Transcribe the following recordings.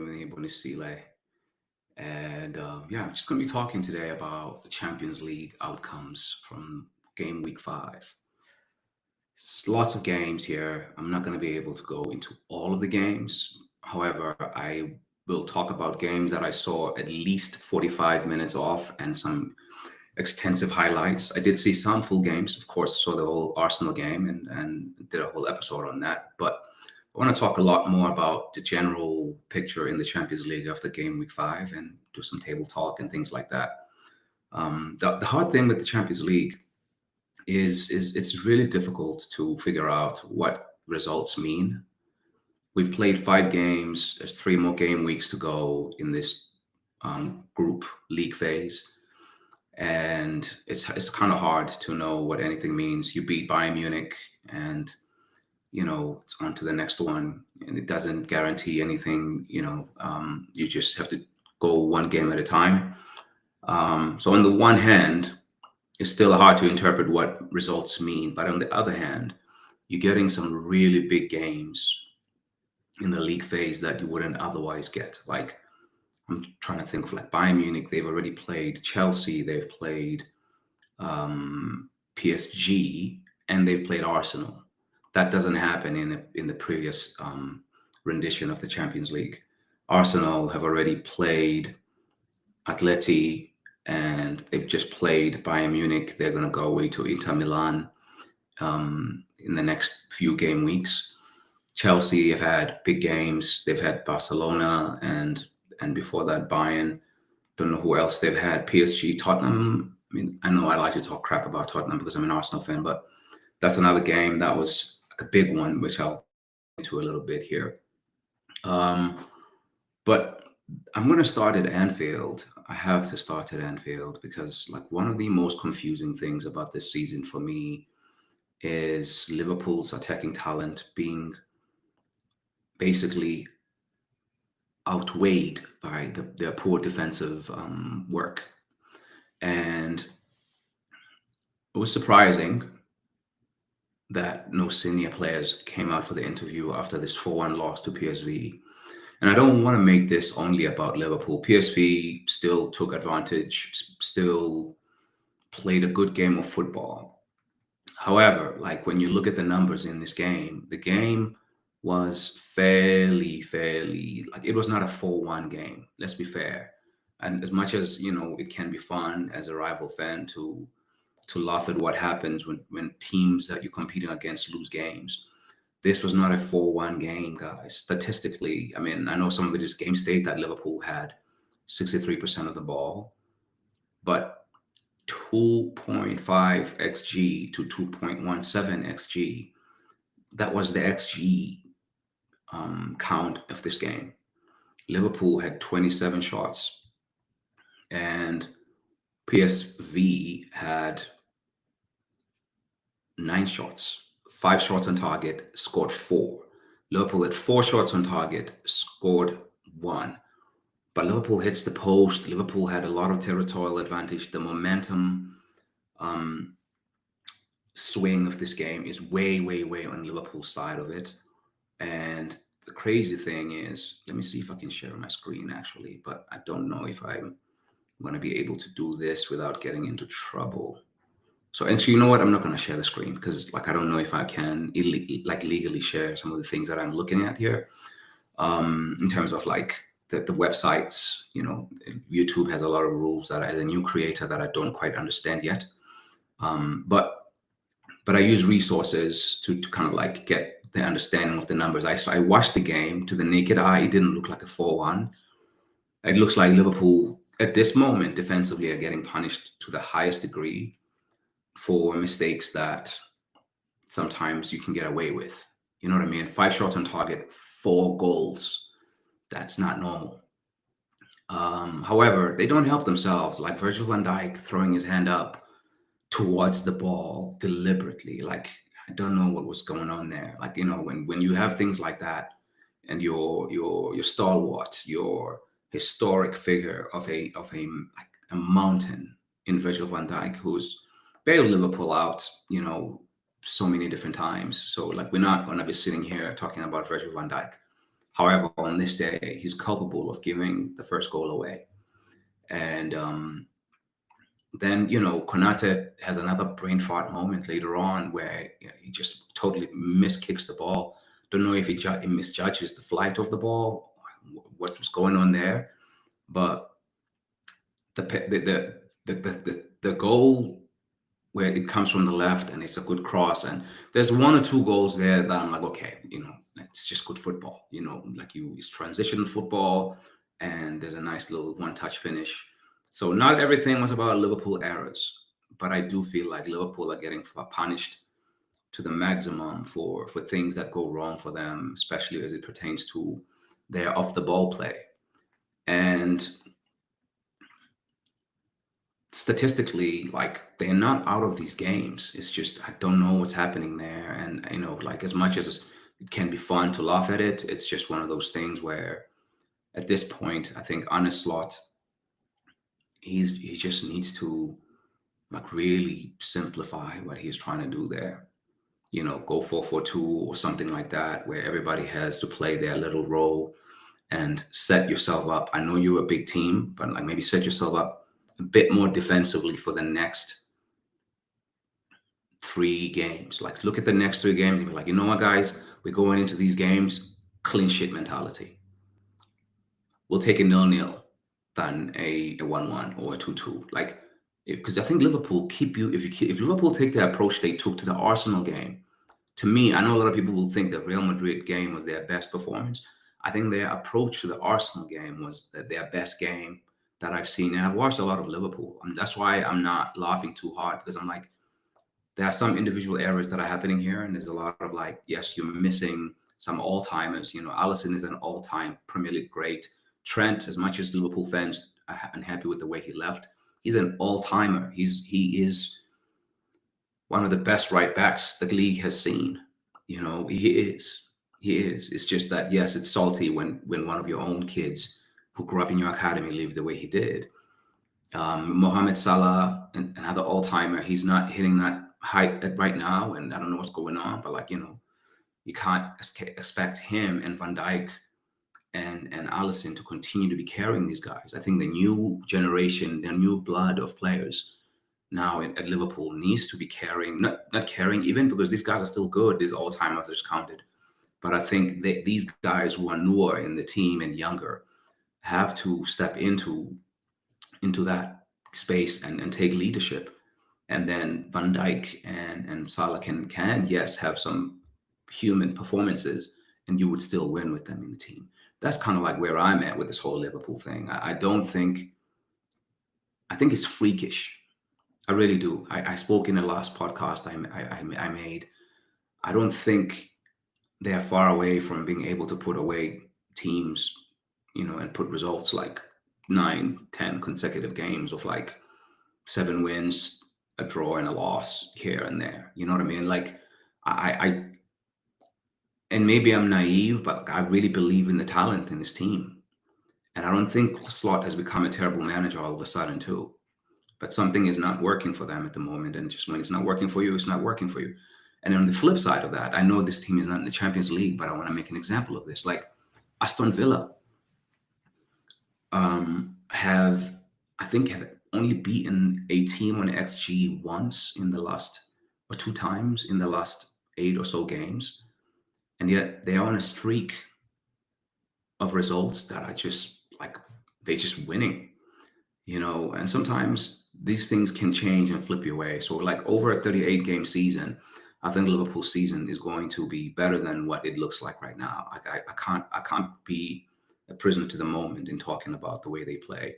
Bienvenue, Bonestile. And yeah, I'm just going to be talking today about the Champions League outcomes from game week 5. Lots of games here. I'm not going to be able to go into all of the games. However, I will talk about games that I saw at least 45 minutes off and some extensive highlights. I did see some full games, of course, saw the whole Arsenal game and did a whole episode on that. But I want to talk a lot more about the general picture in the Champions League after game week 5 and do some table talk and things like that. The hard thing with the Champions League is it's really difficult to figure out what results mean. We've played 5 games. There's 3 more game weeks to go in this group league phase. And it's kind of hard to know what anything means. You beat Bayern Munich and it's on to the next one, and it doesn't guarantee anything. You just have to go one game at a time. So on the one hand, it's still hard to interpret what results mean, but on the other hand, you're getting some really big games in the league phase that you wouldn't otherwise get. Like, I'm trying to think of like Bayern Munich. They've already played Chelsea, they've played PSG, and they've played Arsenal. That doesn't happen in the previous rendition of the Champions League. Arsenal have already played Atleti, and they've just played Bayern Munich. They're going to go away to Inter Milan in the next few game weeks. Chelsea have had big games. They've had Barcelona and before that Bayern. Don't know who else they've had. PSG, Tottenham. I mean, I know I like to talk crap about Tottenham because I'm an Arsenal fan, but that's another game that was a big one, which I'll get into a little bit here. But I'm going to start at Anfield. I have to start at Anfield because like one of the most confusing things about this season for me is Liverpool's attacking talent being basically outweighed by their poor defensive work. And it was surprising that no senior players came out for the interview after this 4-1 loss to PSV. And I don't want to make this only about Liverpool. PSV still took advantage, still played a good game of football. However, like when you look at the numbers in this game, the game was fairly, like it was not a 4-1 game. Let's be fair. And as much as, it can be fun as a rival fan to laugh at what happens when teams that you're competing against lose games. This was not a 4-1 game, guys. Statistically, I mean, I know some of it is game state that Liverpool had 63% of the ball, but 2.5 XG to 2.17 XG, that was the XG count of this game. Liverpool had 27 shots and PSV had 9 shots, 5 shots on target, scored 4. Liverpool had 4 shots on target, scored 1. But Liverpool hits the post. Liverpool had a lot of territorial advantage. The momentum swing of this game is way on Liverpool's side of it. And the crazy thing is, let me see if I can share my screen actually, but I don't know if I'm going to be able to do this without getting into trouble. So actually, you know what? I'm not going to share the screen because I don't know if I can legally share some of the things that I'm looking at here in terms of the websites. YouTube has a lot of rules that as a new creator that I don't quite understand yet. But I use resources to kind of get the understanding of the numbers. I watched the game. To the naked eye, it didn't look like a 4-1. It looks like Liverpool at this moment defensively are getting punished to the highest degree for mistakes that sometimes you can get away with. You know what I mean? 5 shots on target, 4 goals. That's not normal. However, they don't help themselves. Like Virgil van Dijk throwing his hand up towards the ball deliberately. I don't know what was going on there. When you have things like that and your stalwart, your historic figure of a mountain in Virgil van Dijk, who's bailed Liverpool out, so many different times. So we're not going to be sitting here talking about Virgil van Dijk. However, on this day, he's culpable of giving the first goal away. And then, Konate has another brain fart moment later on where he just totally miskicks the ball. Don't know if he misjudges the flight of the ball, what was going on there, but the goal where it comes from the left and it's a good cross, and there's one or two goals there that I'm like, okay, it's just good football, like it's transition football, and there's a nice little one-touch finish. So not everything was about Liverpool errors, but I do feel like Liverpool are getting punished to the maximum for things that go wrong for them, especially as it pertains to their off the ball play. And statistically, like, they're not out of these games. It's just, I don't know what's happening there. And like, as much as it can be fun to laugh at it, it's just one of those things where at this point, I think Arne Slot, he just needs to like really simplify what he's trying to do there. Go 4-4-2 or something like that, where everybody has to play their little role and set yourself up. I know you're a big team, but like maybe set yourself up a bit more defensively for the next 3 games. Like, look at the next 3 games and be like, you know what, guys, we're going into these games clean sheet mentality. We'll take a 0-0 than a 1-1 or a 2-2. Like, because I think Liverpool keep you. If Liverpool take the approach they took to the Arsenal game, to me, I know a lot of people will think the Real Madrid game was their best performance. I think their approach to the Arsenal game was their best game that I've seen. And I've watched a lot of Liverpool. That's why I'm not laughing too hard, because I'm like, there are some individual errors that are happening here. And there's a lot of like, yes, you're missing some all-timers. Alisson is an all-time Premier League great. Trent, as much as Liverpool fans are unhappy with the way he left, he's an all-timer. He is one of the best right backs the league has seen. He is. It's just that, yes, it's salty when one of your own kids who grew up in your academy live the way he did. Mohamed Salah, another all-timer, he's not hitting that height right now, and I don't know what's going on, but like, you can't expect him and Van Dijk and Alisson to continue to be carrying these guys. I think the new generation, the new blood of players now at Liverpool needs to be carrying, not carrying even, because these guys are still good. These all-timers are just counted. But I think that these guys who are newer in the team and younger have to step into that space and take leadership. And then Van Dijk and Salah can yes, have some human performances, and you would still win with them in the team. That's kind of like where I'm at with this whole Liverpool thing. I think it's freakish. I really do. I spoke in the last podcast I made. I don't think they are far away from being able to put away teams, and put results like 9-10 consecutive games of like 7 wins, a draw, and a loss here and there. You know what I mean? Like, and maybe I'm naive, but I really believe in the talent in this team. And I don't think Slot has become a terrible manager all of a sudden too. But something is not working for them at the moment. And just when it's not working for you, it's not working for you. And on the flip side of that, I know this team is not in the Champions League, but I want to make an example of this. Like, Aston Villa have only beaten a team on XG once in the last, or 2 times in the last 8 or so games. And yet they are on a streak of results that are just like, they're just winning, and sometimes these things can change and flip your way. So like, over a 38 game season, I think Liverpool's season is going to be better than what it looks like right now. I can't be a prisoner to the moment in talking about the way they play.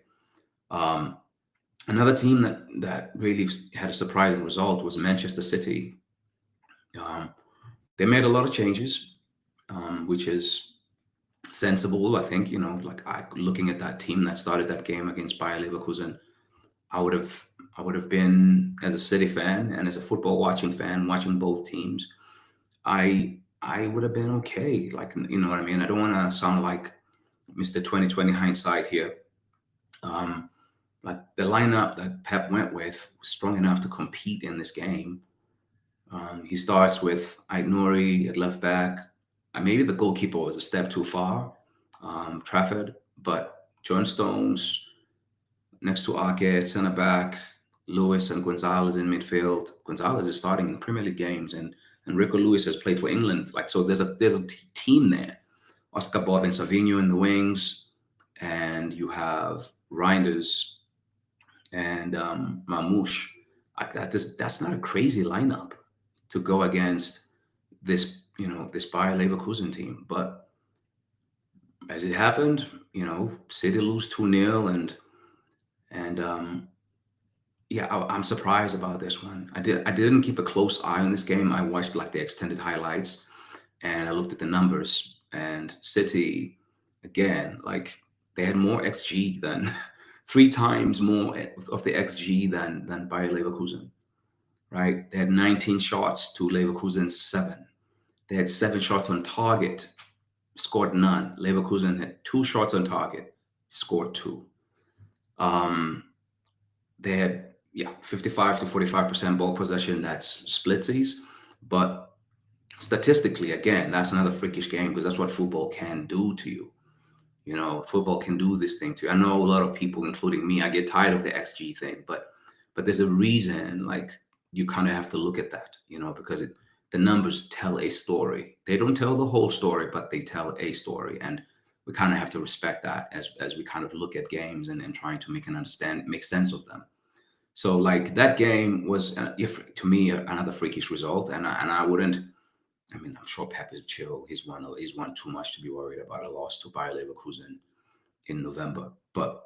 Another team that really had a surprising result was Manchester City. They made a lot of changes, which is sensible, I think. Looking at that team that started that game against Bayer Leverkusen, I would have been, as a City fan and as a football watching fan, watching both teams, I would have been okay. Like, you know what I mean? I don't want to sound like Mr. 2020 hindsight here. Like, the lineup that Pep went with was strong enough to compete in this game. He starts with Ait Nouri at left back, maybe the goalkeeper was a step too far, Trafford, but John Stones next to Arquette, centre back, Lewis and Gonzalez in midfield. Gonzalez is starting in Premier League games, and Rico Lewis has played for England. Like, so there's a team there. Oscar Bob and Savinho in the wings, and you have Reinders and Mamouche. That's not a crazy lineup to go against this Bayer Leverkusen team. But as it happened, City lose 2-0, and yeah, I'm surprised about this one. I didn't keep a close eye on this game. I watched like the extended highlights, and I looked at the numbers. And City, again, like they had more XG than 3 times more of the XG than Bayer Leverkusen. Right? They had 19 shots to Leverkusen's 7. They had 7 shots on target, scored none. Leverkusen had 2 shots on target, scored 2. They had 55 to 45% ball possession. That's splitsies, but statistically, again, that's another freakish game because that's what football can do to you. Football can do this thing to you. I know a lot of people, including me, I get tired of the XG thing, but there's a reason. Like, you kind of have to look at that, because the numbers tell a story. They don't tell the whole story, but they tell a story, and we kind of have to respect that as we kind of look at games and trying to make sense of them. So like that game was to me another freakish result, and I wouldn't. I mean, I'm sure Pep is chill. He's won too much to be worried about a loss to Bayer Leverkusen in November. But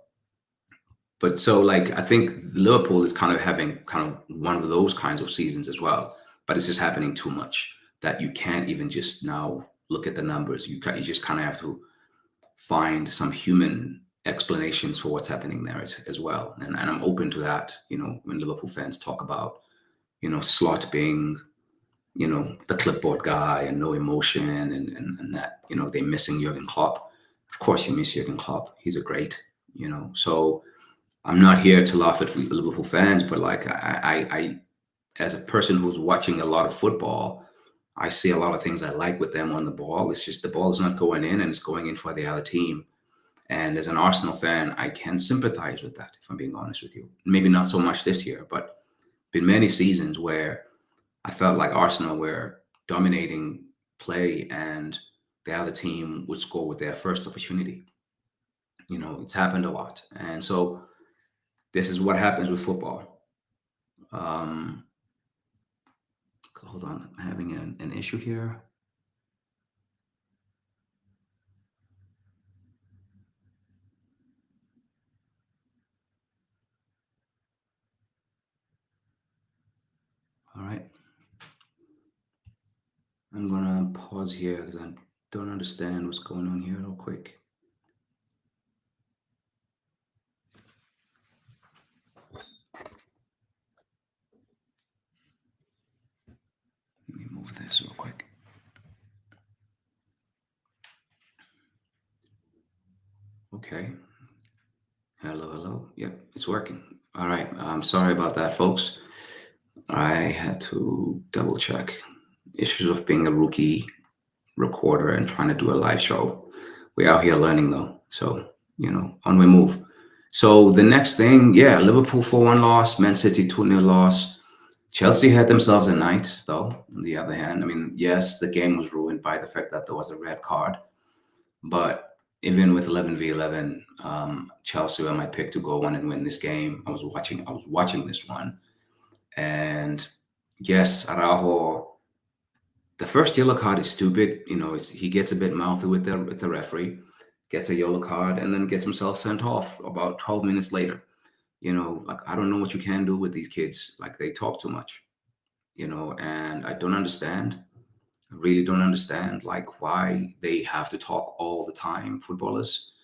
so like I think Liverpool is kind of having kind of one of those kinds of seasons as well. But it's just happening too much that you can't even just now look at the numbers. You just kind of have to find some human explanations for what's happening there as well. And I'm open to that, when Liverpool fans talk about, Slot being, the clipboard guy and no emotion and that, they're missing Jurgen Klopp. Of course you miss Jurgen Klopp. He's a great, so I'm not here to laugh at Liverpool fans, but like I as a person who's watching a lot of football, I see a lot of things I like with them on the ball. It's just the ball is not going in and it's going in for the other team. And as an Arsenal fan, I can sympathize with that, if I'm being honest with you. Maybe not so much this year, but been many seasons where I felt like Arsenal were dominating play and the other team would score with their first opportunity. It's happened a lot. And so this is what happens with football. Hold on, I'm having an issue here. All right. I'm going to pause here because I don't understand what's going on here real quick. Let me move this real quick. Okay. Hello. Yep, it's working. All right. I'm sorry about that, folks. I had to double check. Issues of being a rookie recorder and trying to do a live show. We're out here learning though. So, on we move. So the next thing, Liverpool 4-1 loss, Man City 2-0 loss. Chelsea had themselves a night though, on the other hand. I mean, yes, the game was ruined by the fact that there was a red card. But even with 11v11, Chelsea were my pick to go on and win this game. I was watching this one. And yes, Araujo, the first yellow card is stupid. He gets a bit mouthy with the referee, gets a yellow card, and then gets himself sent off about 12 minutes later. Like, I don't know what you can do with these kids. Like, they talk too much, and I don't understand. I really don't understand, like, why they have to talk all the time, footballers.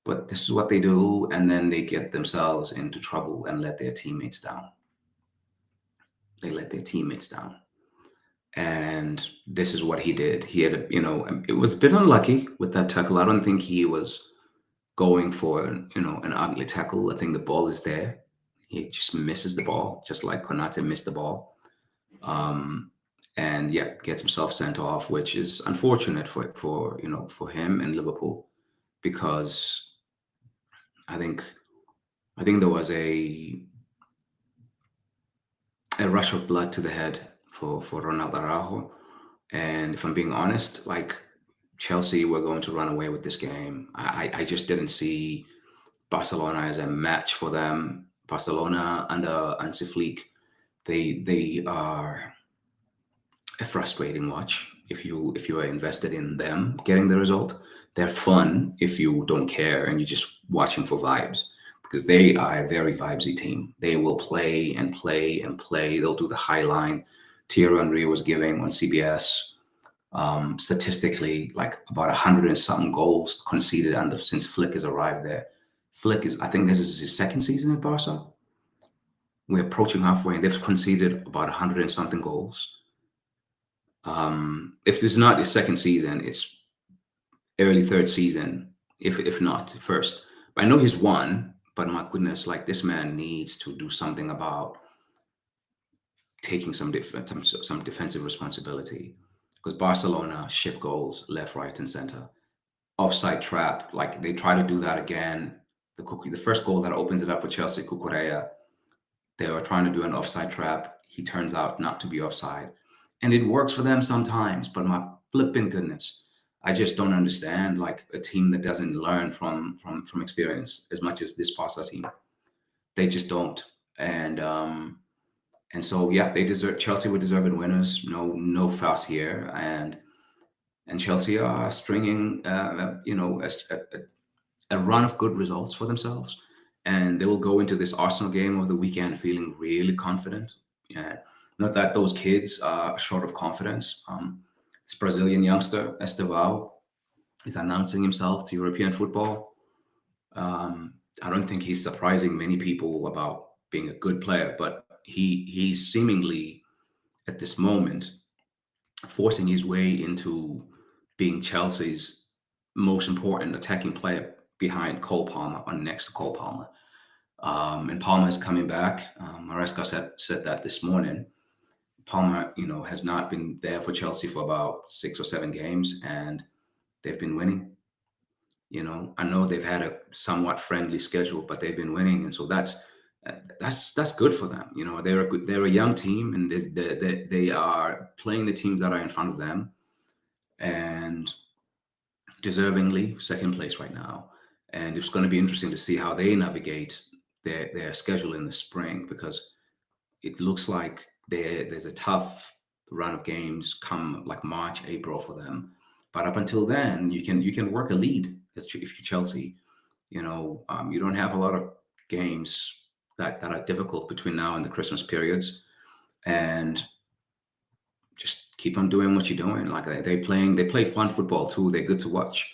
But this is what they do, and then they get themselves into trouble and let their teammates down. They let their teammates down. And this is what he did. He had, it was a bit unlucky with that tackle. I don't think he was going for, an ugly tackle. I think the ball is there. He just misses the ball, just like Konate missed the ball. and yeah, gets himself sent off, which is unfortunate for him and Liverpool, because I think I think there was a rush of blood to the head for Ronald Araujo, and if I'm being honest, like Chelsea were going to run away with this game. I just didn't see Barcelona as a match for them. Barcelona under Hansi Flick, they are a frustrating watch if you are invested in them getting the result. They're fun if you don't care and you're just watching for vibes, because they are a very vibesy team. They will play and play and play. They'll do the high line. Thierry Henry was giving on CBS statistically like about 100 and something goals conceded under since Flick has arrived there. Flick is, I think this is his second season at Barca. We're approaching halfway, and they've conceded about 100 and something goals. If this is not his second season, it's early third season, if not first. But I know he's won, but my goodness, like this man needs to do something about taking some defensive responsibility, because Barcelona ship goals left, right, and center. Offside trap, like they try to do that again. The first goal that opens it up for Chelsea, Cucurella, they were trying to do an offside trap. He turns out not to be offside. And it works for them sometimes, but my flipping goodness, I just don't understand like a team that doesn't learn from experience as much as this Barca team. They just don't. And so yeah, they deserve Chelsea were deserving winners. No fuss here. And Chelsea are stringing a run of good results for themselves, and they will go into this Arsenal game of the weekend feeling really confident. Yeah, not that those kids are short of confidence. This Brazilian youngster Estevao is announcing himself to European football. I don't think he's surprising many people about being a good player, but he's seemingly at this moment forcing his way into being Chelsea's most important attacking player behind Cole Palmer, or next to Cole Palmer. And Palmer is coming back. Maresca said that this morning. Palmer, has not been there for Chelsea for about 6 or 7 games, and they've been winning. I know they've had a somewhat friendly schedule, but they've been winning, and so that's good for them. They're a young team, and they are playing the teams that are in front of them, and deservingly second place right now. And it's going to be interesting to see how they navigate their schedule in the spring, because it looks like there's a tough run of games come like March, April for them. But up until then, you can work a lead if you're Chelsea. You don't have a lot of games that are difficult between now and the Christmas periods, and just keep on doing what you're doing. Like they play fun football too. They're good to watch.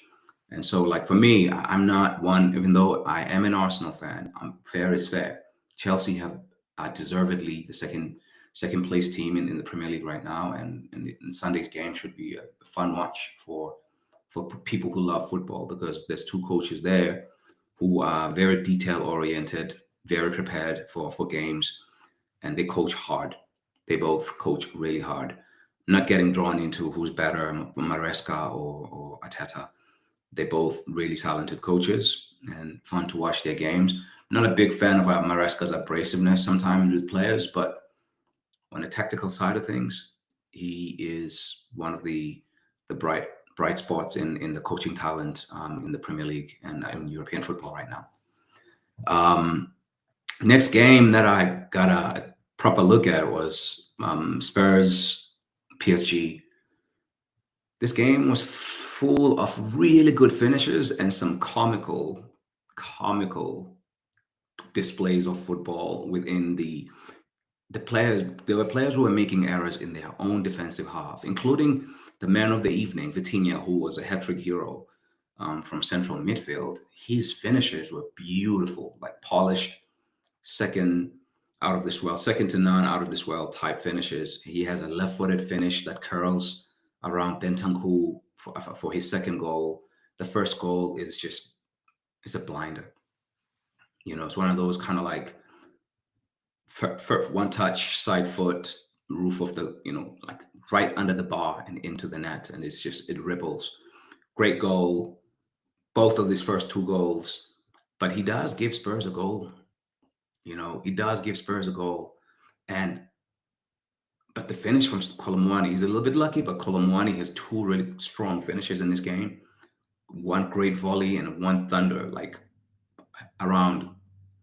And so, like for me, I'm not one. Even though I am an Arsenal fan, fair is fair. Chelsea have deservedly the second place team in the Premier League right now, and Sunday's game should be a fun watch for people who love football, because there's 2 coaches there who are very detail oriented, very prepared for games, and they coach hard. They both coach really hard, not getting drawn into who's better, Maresca or Arteta. They're both really talented coaches and fun to watch their games. Not a big fan of Maresca's abrasiveness sometimes with players, but on the tactical side of things, he is one of the bright spots in the coaching talent in the Premier League and in European football right now. Next game that I got a proper look at was Spurs PSG. This game was full of really good finishes and some comical displays of football within the players. There were players who were making errors in their own defensive half, including the man of the evening, Vitinha, who was a hat-trick hero from central midfield. His finishes were beautiful, like polished, second to none, out of this world type finishes. He has a left-footed finish that curls around Bentancur for his second goal. The first goal is it's a blinder. It's one of those kind of like one touch, side foot, roof of the, like right under the bar and into the net, and it ripples. Great goal, both of these first two goals. But he does give Spurs a goal. He does give Spurs a goal, and but the finish from Kolomwani, he's a little bit lucky, but Kolomwani has two really strong finishes in this game. One great volley and one thunder, like around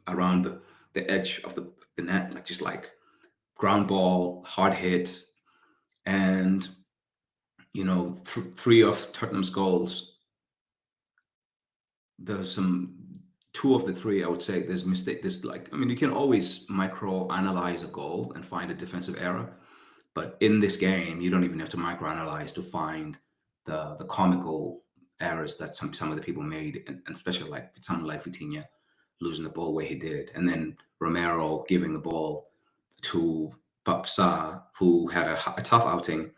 the edge of the net, like just like ground ball, hard hit, and three of Tottenham's goals. There's two of the three, I would say, there's mistake. There's you can always micro analyze a goal and find a defensive error, but in this game, you don't even have to micro analyze to find the comical errors that some of the people made, and especially like someone like Vitinha losing the ball where he did, and then Romero giving the ball to Papsa, who had a tough outing.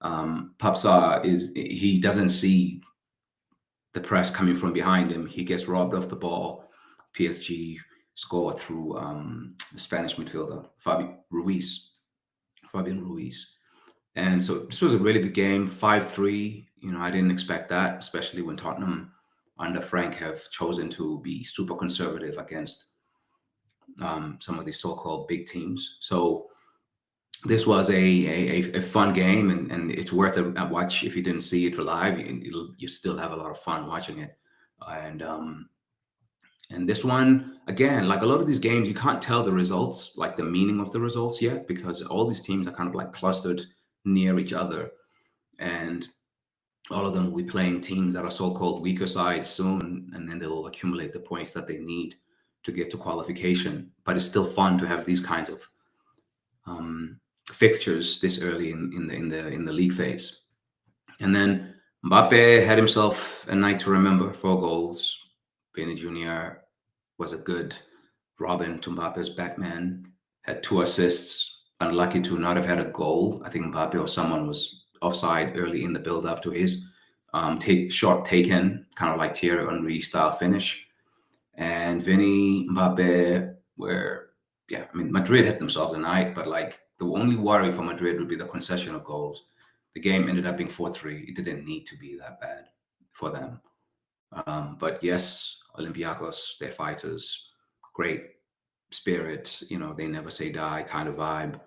Papsa he doesn't see the press coming from behind him. He gets robbed of the ball. PSG score through the Spanish midfielder Fabian Ruiz. And so this was a really good game, 5-3. I didn't expect that, especially when Tottenham under Frank have chosen to be super conservative against some of these so-called big teams. So this was a fun game, and it's worth a watch. If you didn't see it live, you still have a lot of fun watching it. And this one, again, like a lot of these games, you can't tell the results, like the meaning of the results yet, because all these teams are kind of like clustered near each other. And all of them will be playing teams that are so-called weaker sides soon, and then they will accumulate the points that they need to get to qualification. But it's still fun to have these kinds of fixtures this early in the league phase. And then Mbappe had himself a night to remember, 4 goals. Vini Jr. was a good Robin to Mbappe's Batman, had 2 assists, unlucky to not have had a goal. I think Mbappe or someone was offside early in the build-up to his shot taken, kind of like Thierry Henry style finish. And Vini, Mbappe Madrid hit themselves a night, but like the only worry for Madrid would be the concession of goals. The game ended up being 4-3. It didn't need to be that bad for them. But yes, Olympiacos, they're fighters, great spirit, they never say die kind of vibe.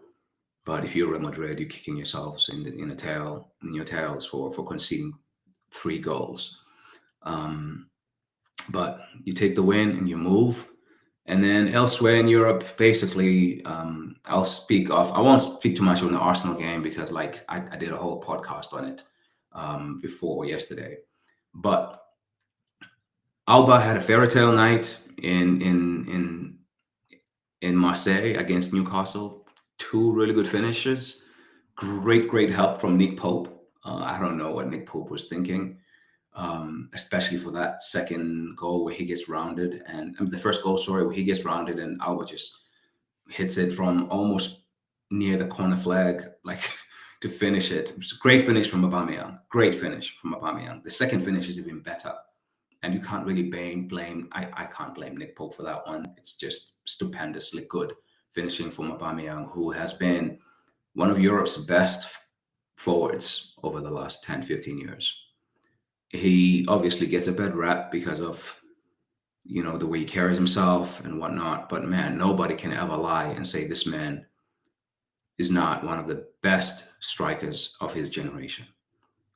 But if you're Real Madrid, you're kicking yourselves in your tails for conceding 3 goals. But you take the win and you move. And then elsewhere in Europe, basically, I won't speak too much on the Arsenal game because like I did a whole podcast on it before yesterday. But Alba had a fairy tale night in Marseille against Newcastle. 2 really good finishes. Great help from Nick Pope. I don't know what Nick Pope was thinking, especially for that second goal where he gets rounded, and the first goal, where he gets rounded and Alba just hits it from almost near the corner flag, like to finish it. It's a great finish from Aubameyang. The second finish is even better. And you can't really blame. I can't blame Nick Pope for that one. It's just stupendously good finishing from Aubameyang, who has been one of Europe's best forwards over the last 10, 15 years. He obviously gets a bad rap because of, the way he carries himself and whatnot. But man, nobody can ever lie and say this man is not one of the best strikers of his generation.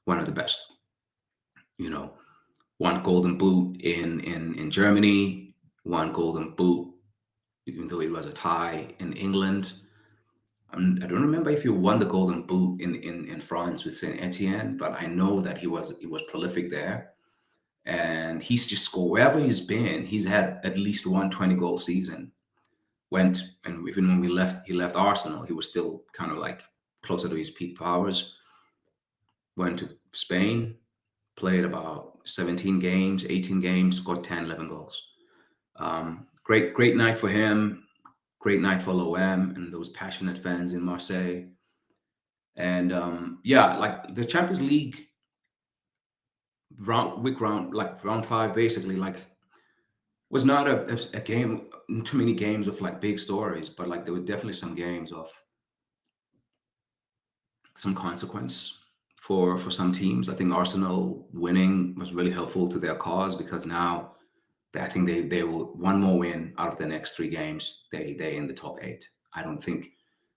One of the best. 1 golden boot in Germany, 1 golden boot, even though it was a tie in England. I don't remember if he won the golden boot in France with Saint Etienne, but I know that he was prolific there. And he's just scored wherever he's been. He's had at least 1 20-goal season. And even when he left Arsenal, he was still kind of like closer to his peak powers. Went to Spain, played about 17 games, 18 games, scored 10, 11 goals. Great night for him. Great night for Loem and those passionate fans in Marseille. And like the Champions League round 5, basically, like was not a game, too many games of like big stories, but like there were definitely some games of some consequence for some teams. I think Arsenal winning was really helpful to their cause because now I think they will one more win out of the next 3 games. They in the top 8. I don't think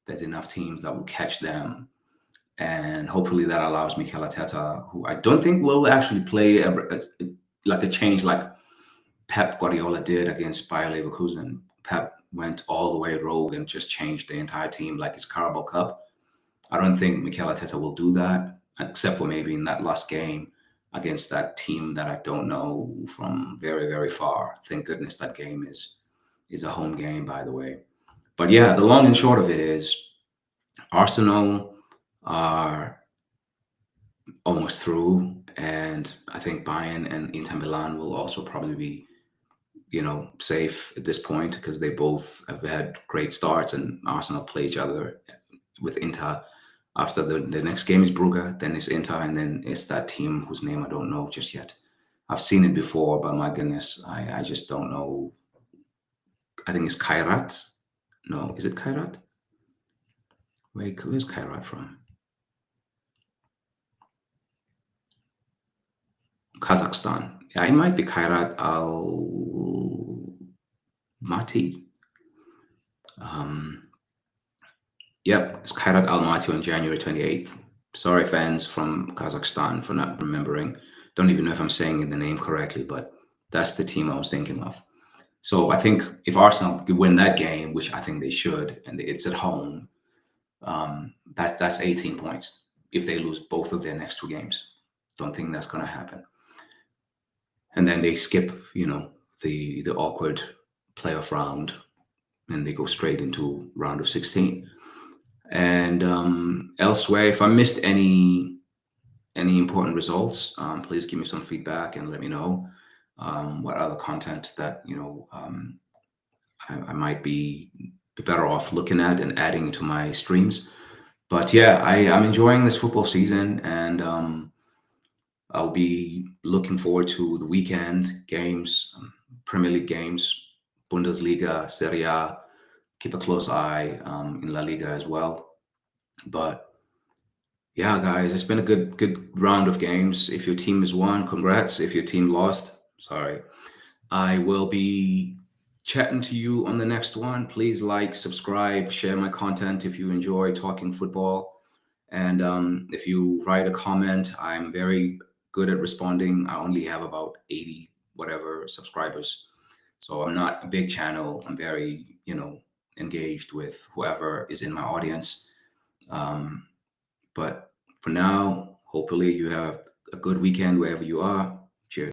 there's enough teams that will catch them, and hopefully that allows Mikel Arteta, who I don't think will actually play like a change like Pep Guardiola did against Bayer Leverkusen. Pep went all the way rogue and just changed the entire team like his Carabao Cup. I don't think Mikel Arteta will do that, except for maybe in that last game against that team that I don't know from very, very far. Thank goodness that game is a home game, by the way. But yeah, the long and short of it is Arsenal are almost through, and I think Bayern and Inter Milan will also probably be, safe at this point because they both have had great starts, and Arsenal play each other with Inter. After the next game is Brugge, then it's Inter, and then it's that team whose name I don't know just yet. I've seen it before, but my goodness, I just don't know. I think it's Kairat. No, is it Kairat? Wait, where's Kairat from? Kazakhstan. Yeah, it might be Kairat Almaty. Yep, it's Kairat Almaty on January 28th. Sorry, fans from Kazakhstan, for not remembering. Don't even know if I'm saying the name correctly, but that's the team I was thinking of. So I think if Arsenal could win that game, which I think they should, and it's at home, that's 18 points. If they lose both of their next 2 games, don't think that's going to happen. And then they skip, the awkward playoff round, and they go straight into round of 16. And elsewhere, if I missed any important results, please give me some feedback and let me know what other content that I might be better off looking at and adding to my streams. But yeah, I'm enjoying this football season, and I'll be looking forward to the weekend games, Premier League games, Bundesliga, Serie A. Keep a close eye in La Liga as well. But yeah, guys, it's been a good round of games. If your team has won, congrats. If your team lost, sorry. I will be chatting to you on the next one. Please like, subscribe, share my content if you enjoy talking football. And if you write a comment, I'm very good at responding. I only have about 80 whatever subscribers. So I'm not a big channel. I'm very, engaged with whoever is in my audience. But for now, hopefully you have a good weekend wherever you are.